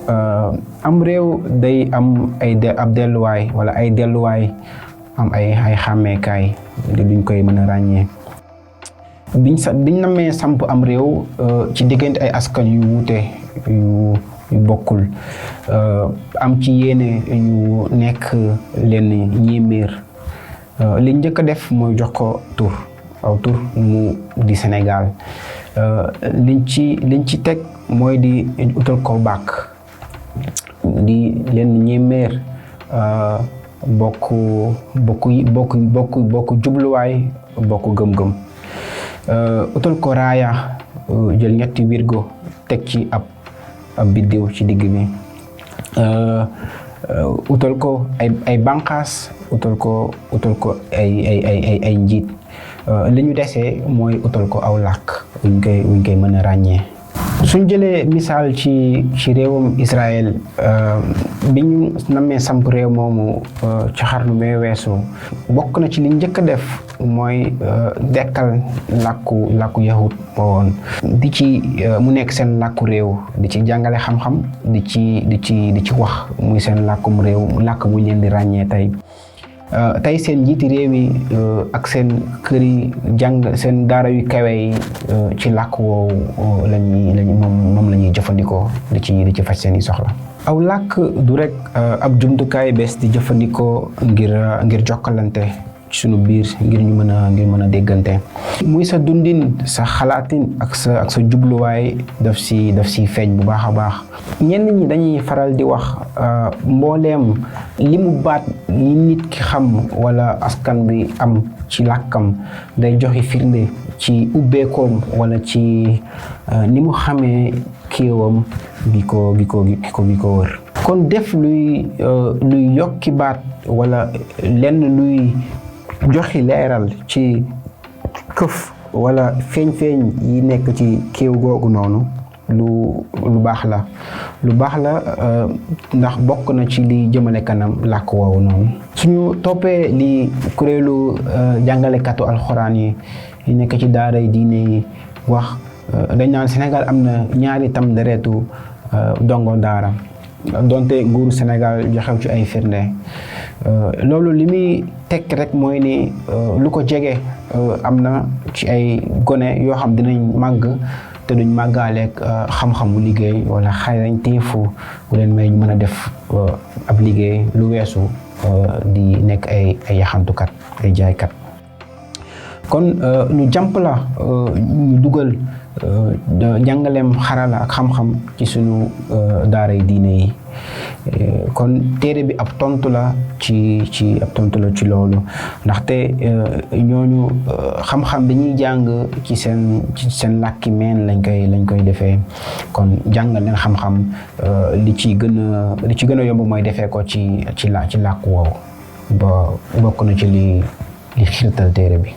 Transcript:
am réew day am ab delluwaay wala ay delluwaay am ay xàmmeekaay duñ koy mën a ràññee. biñ namee samp am réew ci diggante ay askan yu wuute yu bokkul am ci yéene ñu nekk leen ñéeméer li njëkk a def mooy jox ko tur aw tur mu di Sénégal liñ ci teg mooy di utal ko bàkk di leen ñéeméer bokk jubluwaay bokk gëm-gëm utal ko raaya jël ñetti wirgo teg ci ab biddiw ci digg bi utal ko ay bànqaas utal ko ay njiit li ñu desee mooy utal ko aw làkk wuñ koy mën a ràññee. suñ jëlee misaal ci réewum Israël bi ñu namee samp réew moomu ci xarnu bee weesu bokk na ci li njëkk a def mooy dekkal làkku yahut woon mu nekk seen làkku réew di ci jàngale xam-xam di ci wax muy seen làkkum réew làkk bu ñu leen di ràññee tey seen njiiti réew yi ak seen kër yi seen daara yu kawe yi ci làkk woowu moom la ñuy jëfandikoo di ci faj seen i soxla. aw làkk du rek ab jumtukaay bees di jëfandikoo ngir jokkalante ci sunu biir ngir ñu mën a déggante. muy sa dundin sa xalaatin ak sa jubluwaay daf si feeñ bu baax a baax. ñenn ñi dañuy faral di wax mbooleem li mu baat yi nit ki xam wala askan bi am ci làkkam day joxe firnde ci ubbeekoom wala ci ni mu xamee kéewam gi ko wër. kon def luy yokki baat wala lenn luy joxi leeral ci këf wala feeñ yi nekk ci kéew googu noonu lu baax la ndax bokk na ci li jëmale kanam làkk woowu noonu. suñu toppee li kuréelu jàngalekatu alxuraan yi nekk ci daaray diine yi wax dañ naan Sénégal am na ñaari tam deretu dongo daara donte nguuru Sénégal joxew ci ay firnde loolu li muy tekk rek mooy ni lu ko jege am na ci ay gone yoo xam dinañ màgg te duñ màggaaleeg xam-xam bu liggéey wala xarañteefu bu leen may mën a def ab liggéey lu weesu di nekk ay yaxantukat ay jaaykat. kon ñu jàmp la ñu dugal jàngaleem xarala ak xam-xam ci sunu daaray diine yi kon téere bi ab tontu la ci loolu ndaxte ñooñu xam-xam bi ñuy jàng ci seen làkki meen lañ koy defee kon jàngal leen xam-xam li ci gën a yomb mooy defee ko ci làkk woowu ba bokk na ci li xiirtal téere bi.